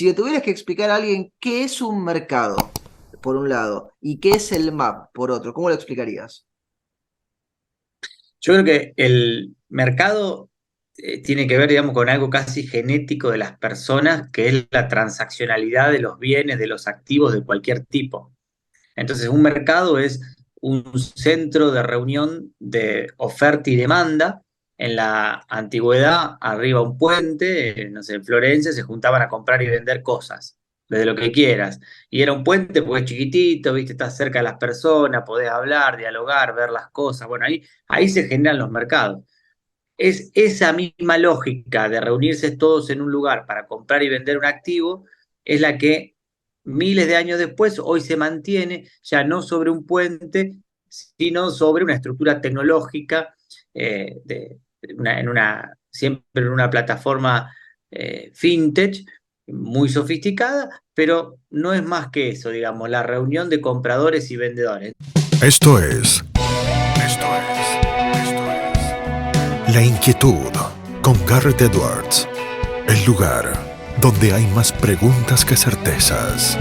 Si le tuvieras que explicar a alguien qué es un mercado, por un lado, y qué es el MAP, por otro, ¿cómo lo explicarías? Yo creo que el mercado tiene que ver, digamos, con algo casi genético de las personas, que es la transaccionalidad de los bienes, de los activos de cualquier tipo. Entonces, un mercado es un centro de reunión de oferta y demanda. En la antigüedad, arriba un puente, no sé, en Florencia se juntaban a comprar y vender cosas, desde lo que quieras. Y era un puente porque es chiquitito, viste, estás cerca de las personas, podés hablar, dialogar, ver las cosas. Bueno, ahí se generan los mercados. Es esa misma lógica de reunirse todos en un lugar para comprar y vender un activo, es la que miles de años después hoy se mantiene ya no sobre un puente, sino sobre una estructura tecnológica, siempre en una plataforma fintech muy sofisticada, pero no es más que eso, digamos, la reunión de compradores y vendedores. Esto es, esto es La Inquietud con Garrett Edwards. El lugar donde hay más preguntas que certezas.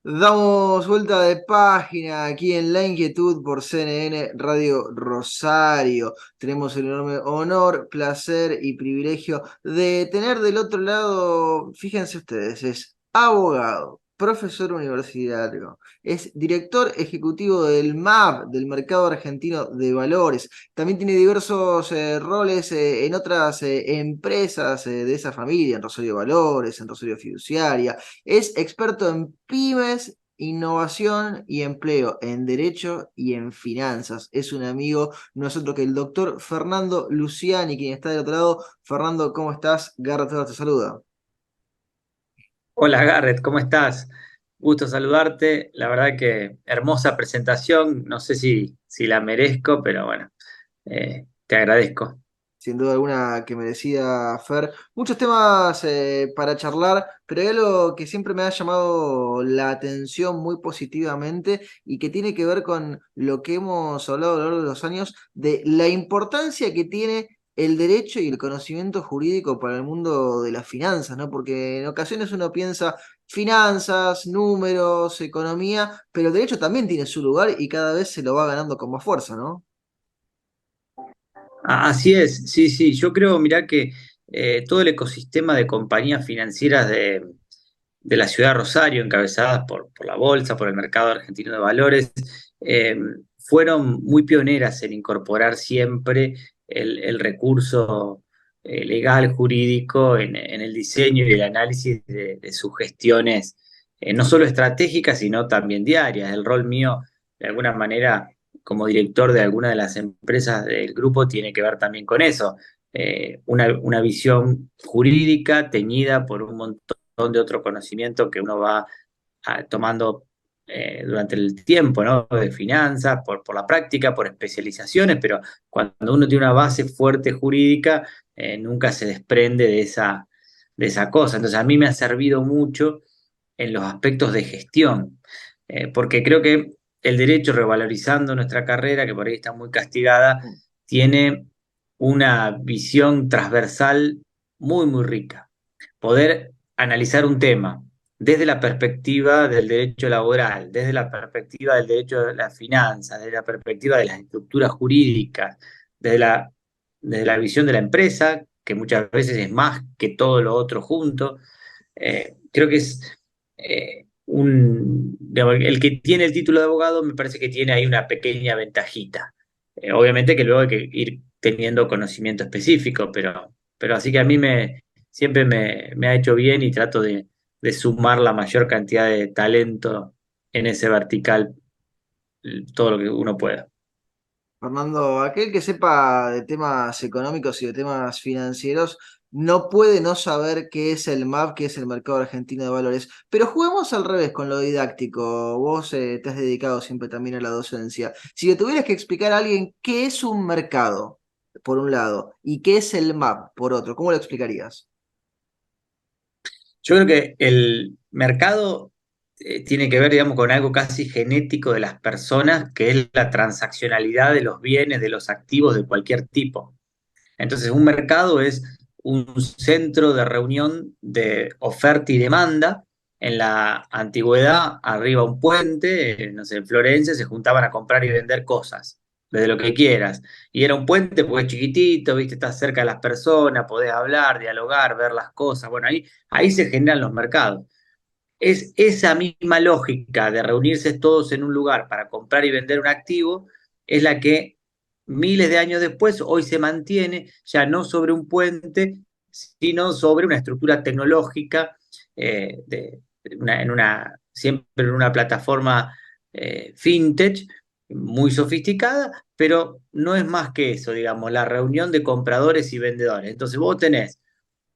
Damos vuelta de página aquí en La Inquietud por CNN Radio Rosario. Tenemos el enorme honor, placer y privilegio de tener del otro lado, fíjense ustedes, es abogado, profesor universitario, es director ejecutivo del MAP, del Mercado Argentino de Valores. También tiene diversos roles en otras empresas de esa familia, en Rosario Valores, en Rosario Fiduciaria. Es experto en pymes, innovación y empleo, en derecho y en finanzas. Es un amigo nosotros que el doctor Fernando Luciani, quien está del otro lado. Fernando, ¿cómo estás? Garra te saluda. Hola Garrett, ¿cómo estás? Gusto saludarte. La verdad que hermosa presentación. No sé si la merezco, pero bueno, te agradezco. Sin duda alguna que merecida, Fer. Muchos temas para charlar, pero hay algo que siempre me ha llamado la atención muy positivamente y que tiene que ver con lo que hemos hablado a lo largo de los años, de la importancia que tiene el derecho y el conocimiento jurídico para el mundo de las finanzas, ¿no? Porque en ocasiones uno piensa finanzas, números, economía, pero el derecho también tiene su lugar y cada vez se lo va ganando con más fuerza, ¿no? Así es, sí, sí. Yo creo, mirá que todo el ecosistema de compañías financieras de la ciudad de Rosario, encabezadas por la Bolsa, por el mercado argentino de valores, eh, fueron muy pioneras en incorporar siempre el recurso legal, jurídico, en el diseño y el análisis de sus gestiones, no solo estratégicas, sino también diarias. El rol mío, de alguna manera, como director de alguna de las empresas del grupo, tiene que ver también con eso. Una visión jurídica teñida por un montón de otro conocimiento que uno va tomando durante el tiempo, ¿no? De finanzas, por la práctica, por especializaciones, pero cuando uno tiene una base fuerte jurídica, nunca se desprende de esa cosa. Entonces, a mí me ha servido mucho en los aspectos de gestión, porque creo que el derecho, revalorizando nuestra carrera, que por ahí está muy castigada, tiene una visión transversal muy, muy rica. Poder analizar un tema desde la perspectiva del derecho laboral, desde la perspectiva del derecho de las finanzas, desde la perspectiva de las estructuras jurídicas, desde la visión de la empresa, que muchas veces es más que todo lo otro junto. Creo que es digamos, el que tiene el título de abogado me parece que tiene ahí una pequeña ventajita. Obviamente que luego hay que ir teniendo conocimiento específico, pero así que a mí siempre me ha hecho bien y trato de sumar la mayor cantidad de talento en ese vertical, todo lo que uno pueda. Fernando, aquel que sepa de temas económicos y de temas financieros no puede no saber qué es el MAP, qué es el Mercado Argentino de Valores. Pero juguemos al revés con lo didáctico. Vos te has dedicado siempre también a la docencia. Si le tuvieras que explicar a alguien qué es un mercado, por un lado, y qué es el MAP, por otro, ¿cómo lo explicarías? Yo creo que el mercado tiene que ver, digamos, con algo casi genético de las personas, que es la transaccionalidad de los bienes, de los activos de cualquier tipo. Entonces, un mercado es un centro de reunión de oferta y demanda. En la antigüedad, arriba un puente, no sé, en Florencia se juntaban a comprar y vender cosas, desde lo que quieras. Y era un puente porque es chiquitito, viste, estás cerca de las personas, podés hablar, dialogar, ver las cosas. Bueno, ahí se generan los mercados. Es esa misma lógica de reunirse todos en un lugar para comprar y vender un activo, es la que miles de años después hoy se mantiene, ya no sobre un puente, sino sobre una estructura tecnológica, siempre en una plataforma fintech muy sofisticada, pero no es más que eso, digamos, la reunión de compradores y vendedores. Entonces vos tenés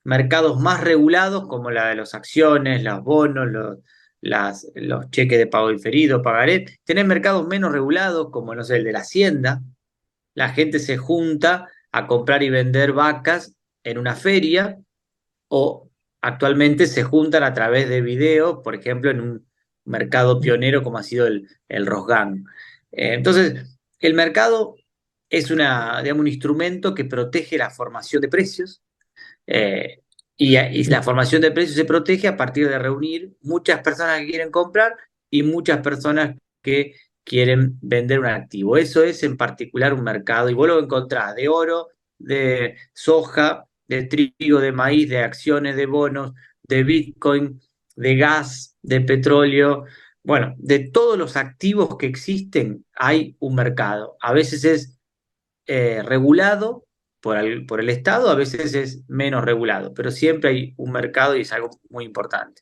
mercados más regulados como la de las acciones, los bonos, los cheques de pago diferido, pagaré. Tenés mercados menos regulados como, no sé, el de la hacienda. La gente se junta a comprar y vender vacas en una feria o actualmente se juntan a través de videos, por ejemplo, en un mercado pionero como ha sido el Rosgan. Entonces, el mercado es digamos, un instrumento que protege la formación de precios, eh, y la formación de precios se protege a partir de reunir muchas personas que quieren comprar y muchas personas que quieren vender un activo. Eso es en particular un mercado, y vos lo encontrás de oro, de soja, de trigo, de maíz, de acciones, de bonos, de Bitcoin, de gas, de petróleo. Bueno, de todos los activos que existen hay un mercado. A veces es regulado por el Estado, a veces es menos regulado, pero siempre hay un mercado y es algo muy importante.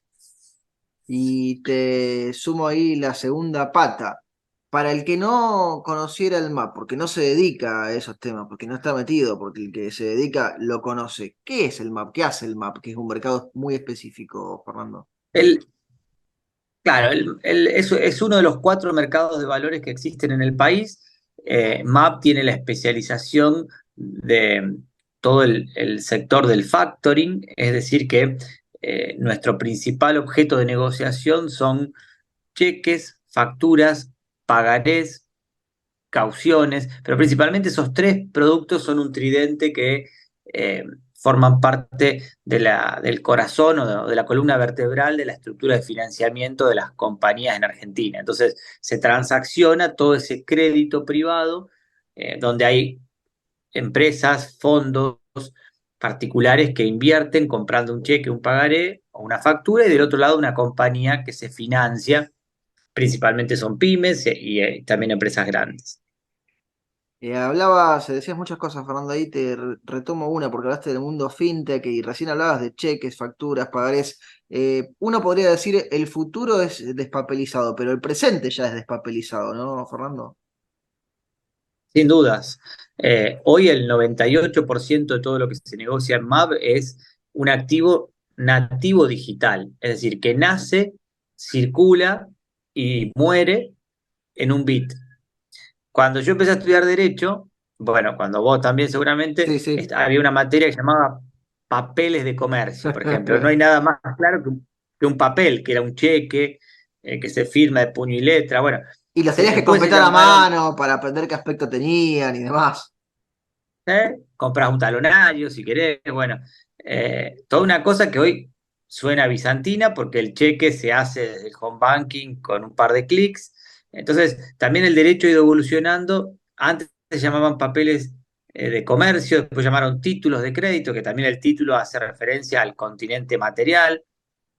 Y te sumo ahí la segunda pata. Para el que no conociera el MAP, porque no se dedica a esos temas, porque no está metido, porque el que se dedica lo conoce. ¿Qué es el MAP? ¿Qué hace el MAP? Que es un mercado muy específico, Fernando. El, claro, es uno de los 4 mercados de valores que existen en el país. MAP tiene la especialización de todo el sector del factoring, es decir, que nuestro principal objeto de negociación son cheques, facturas, pagarés, cauciones, pero principalmente esos 3 productos son un tridente que eh, forman parte del corazón o de la columna vertebral de la estructura de financiamiento de las compañías en Argentina. Entonces, se transacciona todo ese crédito privado, donde hay empresas, fondos particulares que invierten comprando un cheque, un pagaré o una factura, y del otro lado una compañía que se financia. Principalmente son pymes y también empresas grandes. Se decías muchas cosas, Fernando, ahí retomo una, porque hablaste del mundo fintech y recién hablabas de cheques, facturas, pagarés. Uno podría decir el futuro es despapelizado, pero el presente ya es despapelizado, ¿no, Fernando? Sin dudas. Hoy el 98% de todo lo que se negocia en MAP es un activo nativo digital, es decir, que nace, circula y muere en un bit. Cuando yo empecé a estudiar Derecho, bueno, cuando vos también Sí, seguramente, sí. había una materia que se llamaba papeles de comercio, por ejemplo. No hay nada más claro que un papel, que era un cheque, que se firma de puño y letra. Bueno, Y los tenías que después se completar a llamaron, mano para aprender qué aspecto tenían y demás. compras un talonario si querés, bueno, toda una cosa que hoy suena bizantina porque el cheque se hace desde el home banking con un par de clics. Entonces, también el derecho ha ido evolucionando. Antes se llamaban papeles de comercio, después llamaron títulos de crédito, que también el título hace referencia al continente material.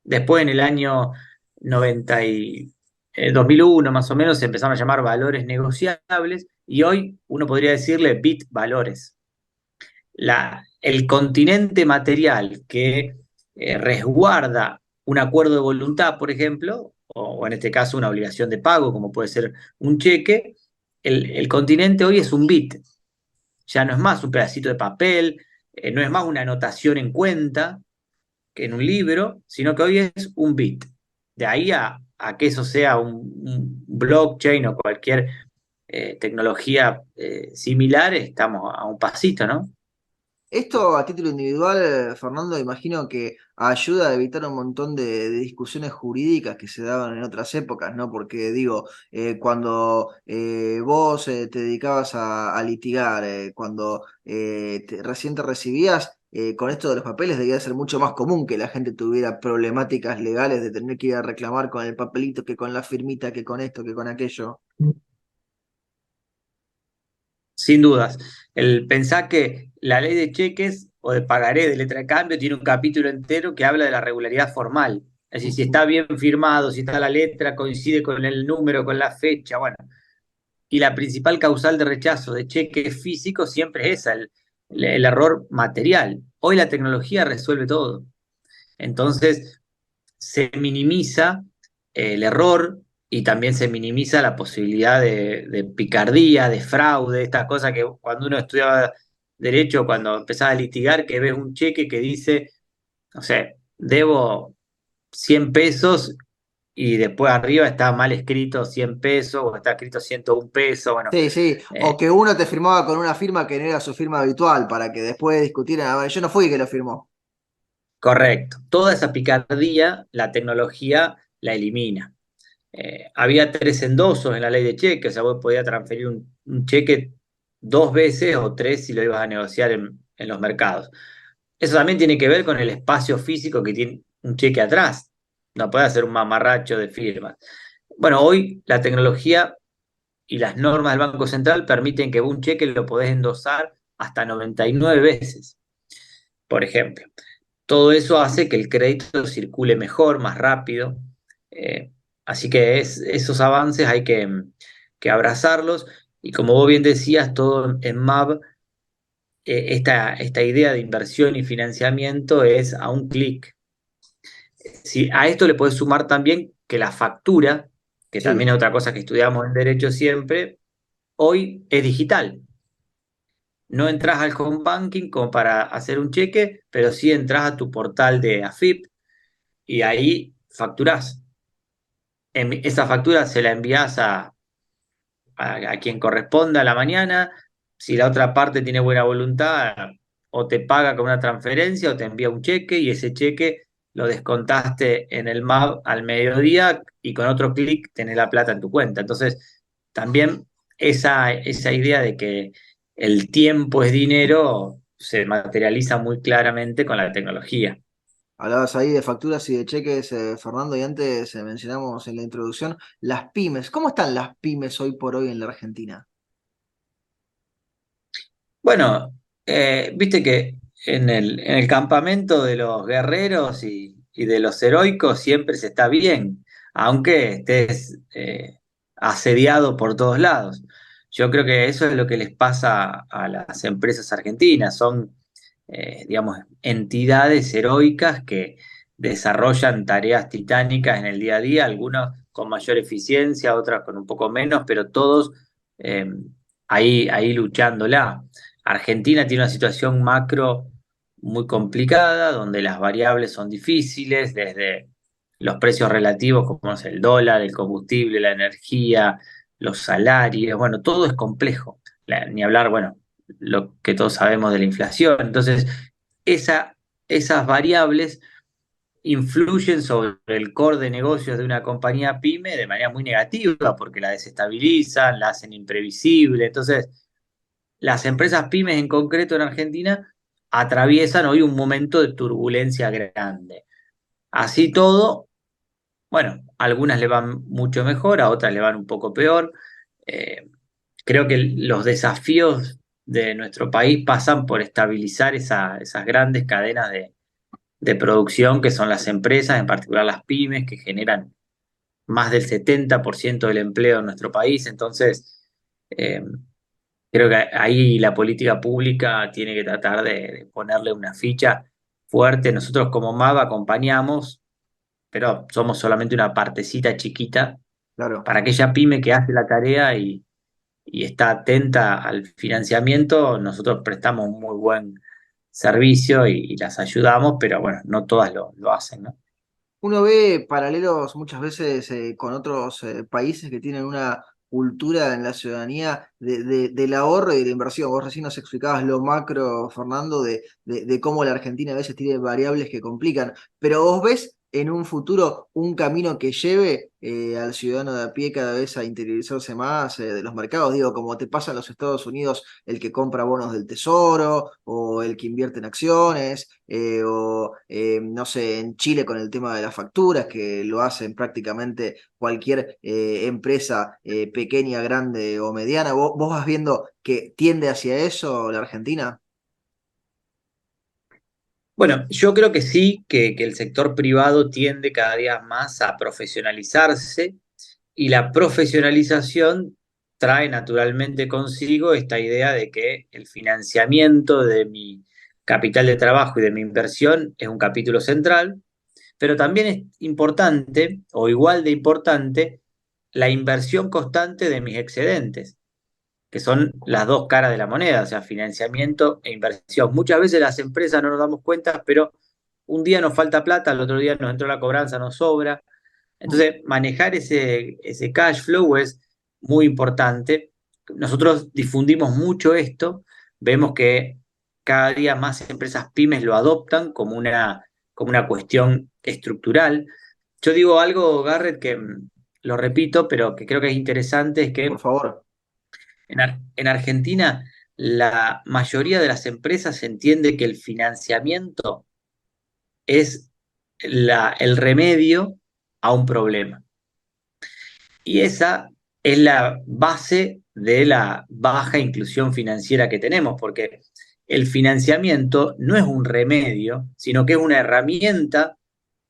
Después, en el año 2001 más o menos, se empezaron a llamar valores negociables, y hoy uno podría decirle bit valores. El continente material que resguarda un acuerdo de voluntad, por ejemplo, o en este caso una obligación de pago, como puede ser un cheque, el continente hoy es un bit. Ya no es más un pedacito de papel, no es más una anotación en cuenta, que en un libro, sino que hoy es un bit. De ahí a que eso sea un blockchain o cualquier tecnología similar, estamos a un pasito, ¿no? Esto a título individual, Fernando, imagino que ayuda a evitar un montón de discusiones jurídicas que se daban en otras épocas, ¿no? Porque digo, cuando vos te dedicabas a litigar, cuando recién te recibías, con esto de los papeles debía ser mucho más común que la gente tuviera problemáticas legales de tener que ir a reclamar con el papelito, que con la firmita, que con esto, que con aquello. Sin dudas. Pensar que la ley de cheques o de pagaré de letra de cambio tiene un capítulo entero que habla de la regularidad formal. Es decir, si Ujú. está bien firmado, si está la letra, coincide con el número, con la fecha, bueno. Y la principal causal de rechazo de cheques físicos siempre es esa, el error material. Hoy la tecnología resuelve todo. Entonces, se minimiza el error y también se minimiza la posibilidad de picardía, de fraude, estas cosas que cuando uno estudiaba derecho, cuando empezaba a litigar, que ves un cheque que dice, no sé, debo 100 pesos y después arriba está mal escrito 100 pesos o está escrito 101 pesos, bueno, Sí, sí, eh, o que uno te firmaba con una firma que no era su firma habitual, para que después discutieran, a ver, yo no fui el que lo firmó. correcto. Toda esa picardía la tecnología la elimina. Había tres endosos en la ley de cheque, o sea, vos podías transferir un cheque dos veces o tres si lo ibas a negociar en los mercados. Eso también tiene que ver con el espacio físico que tiene un cheque atrás. No puede hacer un mamarracho de firmas. Bueno, hoy la tecnología y las normas del Banco Central permiten que un cheque lo podés endosar hasta 99 veces, por ejemplo. Todo eso hace que el crédito circule mejor, más rápido. eh, Así que esos avances hay que abrazarlos. Y como vos bien decías, todo en MAB, esta idea de inversión y financiamiento es a un clic. Si a esto le puedes sumar también que la factura, que también Sí, es otra cosa que estudiamos en derecho siempre, hoy es digital. No entras al home banking como para hacer un cheque, pero sí entras a tu portal de AFIP y ahí facturás. Esa factura se la envías a quien corresponda a la mañana. Si la otra parte tiene buena voluntad, o te paga con una transferencia o te envía un cheque y ese cheque lo descontaste en el MAB al mediodía y con otro clic tenés la plata en tu cuenta. Entonces, también esa idea de que el tiempo es dinero se materializa muy claramente con la tecnología. hablabas ahí de facturas y de cheques, Fernando, y antes mencionamos en la introducción las pymes. ¿Cómo están las pymes hoy por hoy en la Argentina? Bueno, viste que en el campamento de los guerreros y de los heroicos siempre se está bien, aunque estés asediado por todos lados. Yo creo que eso es lo que les pasa a las empresas argentinas. Son, digamos, entidades heroicas que desarrollan tareas titánicas en el día a día, algunos con mayor eficiencia, otras con un poco menos, pero todos eh, ahí luchándola. Argentina tiene una situación macro muy complicada, donde las variables son difíciles, desde los precios relativos, como es el dólar, el combustible, la energía, los salarios, bueno, todo es complejo. Ni hablar, bueno, lo que todos sabemos de la inflación. Entonces, esa, esas variables influyen sobre el core de negocios de una compañía pyme de manera muy negativa, porque la desestabilizan, la hacen imprevisible. Entonces, las empresas pymes en concreto en Argentina atraviesan hoy un momento de turbulencia grande. Así todo, bueno, a algunas le van mucho mejor, a otras le van un poco peor. Eh, Creo que los desafíos de nuestro país pasan por estabilizar esas grandes cadenas de producción que son las empresas, en particular las pymes, que generan más del 70% del empleo en nuestro país. Entonces, eh, creo que ahí la política pública tiene que tratar de ponerle una ficha fuerte. Nosotros como MAV acompañamos, pero somos solamente una partecita chiquita Claro. para aquella pyme que hace la tarea y está atenta al financiamiento. Nosotros prestamos un muy buen servicio y las ayudamos, pero bueno, no todas lo hacen, ¿no? Uno ve paralelos muchas veces con otros países que tienen una cultura en la ciudadanía del ahorro y de la inversión. Vos recién nos explicabas lo macro, Fernando, de cómo la Argentina a veces tiene variables que complican, pero vos ves en un futuro un camino que lleve al ciudadano de a pie cada vez a interiorizarse más de los mercados, digo, como te pasa en los Estados Unidos, el que compra bonos del tesoro o el que invierte en acciones, o no sé, en Chile con el tema de las facturas, que lo hacen prácticamente cualquier empresa pequeña, grande o mediana. ¿Vos vas viendo que tiende hacia eso la Argentina? Bueno, yo creo que sí, que el sector privado tiende cada día más a profesionalizarse y la profesionalización trae naturalmente consigo esta idea de que el financiamiento de mi capital de trabajo y de mi inversión es un capítulo central, pero también es importante, o igual de importante, la inversión constante de mis excedentes, que son las dos caras de la moneda, o sea, financiamiento e inversión. Muchas veces las empresas no nos damos cuenta, pero un día nos falta plata, al otro día nos entró la cobranza, nos sobra. Mm. Entonces, manejar ese cash flow es muy importante. Nosotros difundimos mucho esto, vemos que cada día más empresas pymes lo adoptan como una cuestión estructural. Yo digo algo, Garrett, que lo repito, pero que creo que es interesante, es Por que favor. en Argentina la mayoría de las empresas entiende que el financiamiento es el remedio a un problema. Y esa es la base de la baja inclusión financiera que tenemos, porque el financiamiento no es un remedio, sino que es una herramienta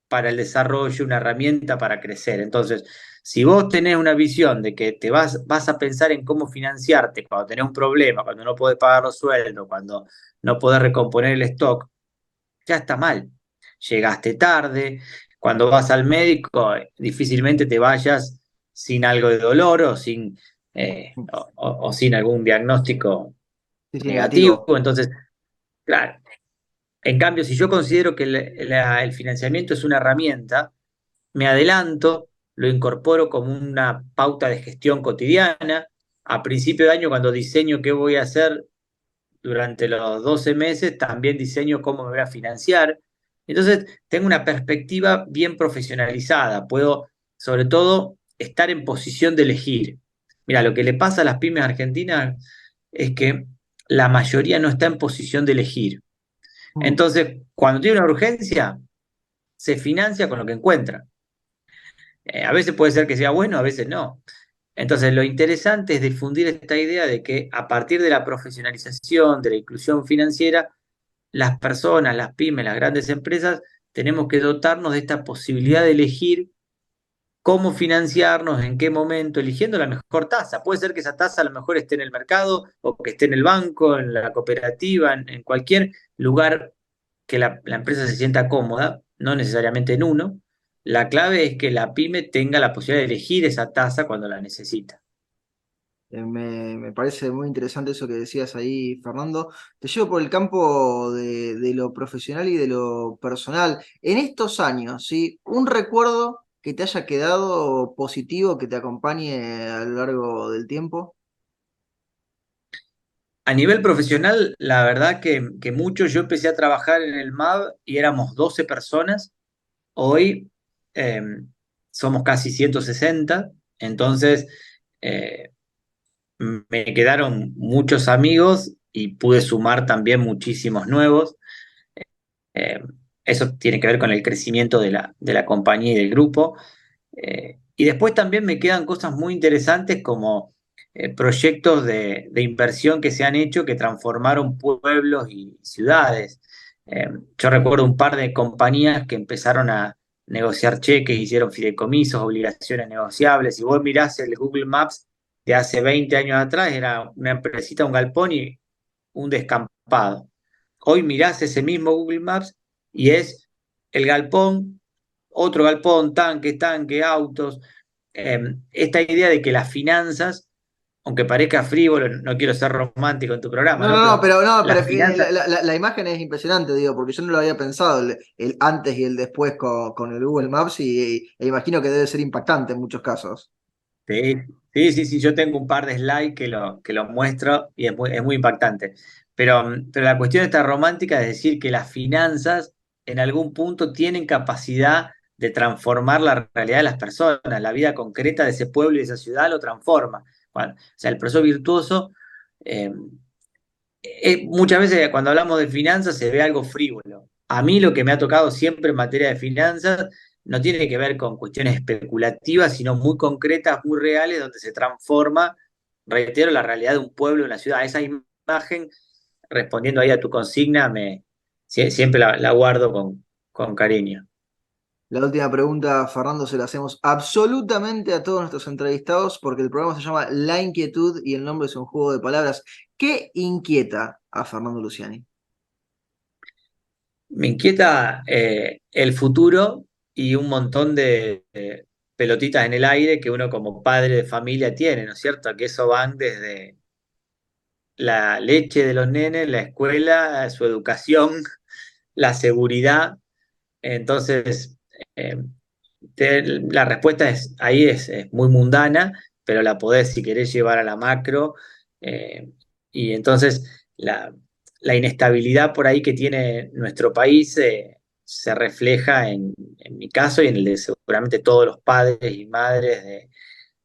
para el desarrollo, una herramienta para crecer. Entonces, si vos tenés una visión de que vas a pensar en cómo financiarte cuando tenés un problema, cuando no podés pagar los sueldos, cuando no podés recomponer el stock, ya está mal. Llegaste tarde, cuando vas al médico, difícilmente te vayas sin algo de dolor o o sin algún diagnóstico Sí, sí, negativo. negativo. Entonces, claro, en cambio, si yo considero que el financiamiento es una herramienta, me adelanto, lo incorporo como una pauta de gestión cotidiana. A principio de año, cuando diseño qué voy a hacer durante los 12 meses, también diseño cómo me voy a financiar. Entonces, tengo una perspectiva bien profesionalizada. Puedo, sobre todo, estar en posición de elegir. Mira, lo que le pasa a las pymes argentinas es que la mayoría no está en posición de elegir. Mm. Entonces, cuando tiene una urgencia, se financia con lo que encuentra. A veces puede ser que sea bueno, a veces no. Entonces, lo interesante es difundir esta idea de que a partir de la profesionalización, de la inclusión financiera, las personas, las pymes, las grandes empresas, tenemos que dotarnos de esta posibilidad de elegir cómo financiarnos, en qué momento, eligiendo la mejor tasa. Puede ser que esa tasa a lo mejor esté en el mercado o que esté en el banco, en la cooperativa, en cualquier lugar que la empresa se sienta cómoda, no necesariamente en uno. La clave es que la pyme tenga la posibilidad de elegir esa tasa cuando la necesita. Me parece muy interesante eso que decías ahí, Fernando. Te llevo por el campo de lo profesional y de lo personal. En estos años, ¿sí? Un recuerdo que te haya quedado positivo, que te acompañe a lo largo del tiempo. A nivel profesional, la verdad que mucho, yo empecé a trabajar en el MAB y éramos 12 personas. Hoy eh, somos casi 160, entonces eh, me quedaron muchos amigos y pude sumar también muchísimos nuevos. Eh, Eso tiene que ver con el crecimiento de la compañía y del grupo. Y después también me quedan cosas muy interesantes como proyectos de inversión que se han hecho que transformaron pueblos y ciudades. Yo recuerdo un par de compañías que empezaron a negociar cheques, hicieron fideicomisos, obligaciones negociables. Si vos mirás el Google Maps de hace 20 años atrás, era una empresita, un galpón y un descampado. Hoy mirás ese mismo Google Maps y es el galpón, otro galpón, tanque, autos. Esta idea de que las finanzas, aunque parezca frívolo, no quiero ser romántico en tu programa, No, ¿no? no, no, Pero pero no, pero las finanzas, la imagen es impresionante, digo, porque yo no lo había pensado, el antes y el después con el Google Maps, e imagino que debe ser impactante en muchos casos. sí, Sí, yo tengo un par de slides que lo muestro y es muy impactante. Pero la cuestión está romántica, es decir, que las finanzas en algún punto tienen capacidad de transformar la realidad de las personas, la vida concreta de ese pueblo y de esa ciudad lo transforma. O sea, el proceso virtuoso, eh, muchas veces cuando hablamos de finanzas se ve algo frívolo. A mí lo que me ha tocado siempre en materia de finanzas no tiene que ver con cuestiones especulativas, sino muy concretas, muy reales, donde se transforma, reitero, la realidad de un pueblo, de una ciudad. Esa imagen, respondiendo ahí a tu consigna, siempre la guardo con cariño. La última pregunta, Fernando, se la hacemos absolutamente a todos nuestros entrevistados porque el programa se llama La Inquietud y el nombre es un juego de palabras. ¿Qué inquieta a Fernando Luciani? Me inquieta el futuro y un montón de pelotitas en el aire que uno como padre de familia tiene, ¿no es cierto? Que eso van desde la leche de los nenes, la escuela, su educación, la seguridad. Entonces, eh, la respuesta es muy mundana, pero la podés, si querés, llevar a la macro. Y entonces, la inestabilidad por ahí que tiene nuestro país se refleja en mi caso y en el de seguramente todos los padres y madres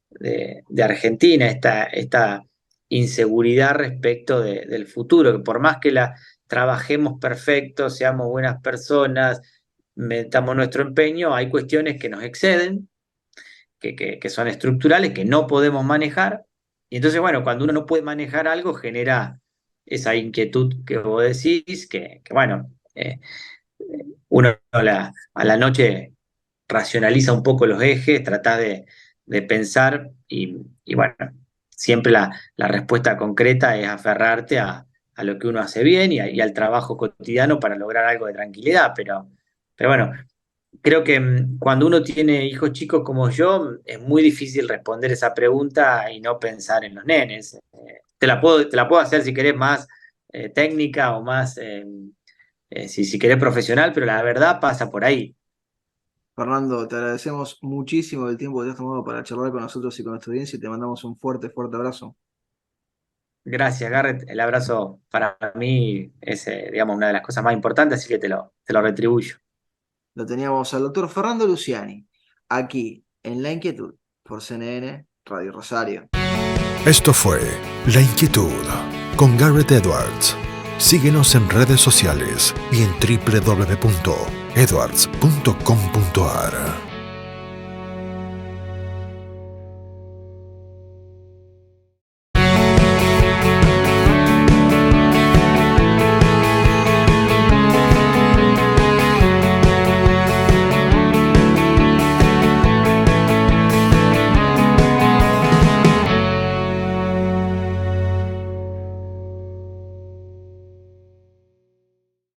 de Argentina, esta inseguridad respecto del futuro, que por más que la trabajemos perfecto, seamos buenas personas, metamos nuestro empeño, hay cuestiones que nos exceden, que son estructurales, que no podemos manejar. Y entonces, bueno, cuando uno no puede manejar algo, genera esa inquietud que vos decís, bueno, uno a la noche racionaliza un poco los ejes, trata de pensar y bueno, siempre la respuesta concreta es aferrarte a lo que uno hace bien y al trabajo cotidiano para lograr algo de tranquilidad, pero bueno, creo que cuando uno tiene hijos chicos como yo, es muy difícil responder esa pregunta y no pensar en los nenes. Te la puedo hacer si querés más técnica o más, si querés profesional, pero la verdad pasa por ahí. Fernando, te agradecemos muchísimo el tiempo que te has tomado para charlar con nosotros y con nuestra audiencia y te mandamos un fuerte, fuerte abrazo. Gracias, Garrett. El abrazo para mí es, digamos, una de las cosas más importantes, así que te lo retribuyo. Lo teníamos al doctor Fernando Luciani, aquí en La Inquietud, por CNN Radio Rosario. Esto fue La Inquietud con Garrett Edwards. Síguenos en redes sociales y en www.edwards.com.ar.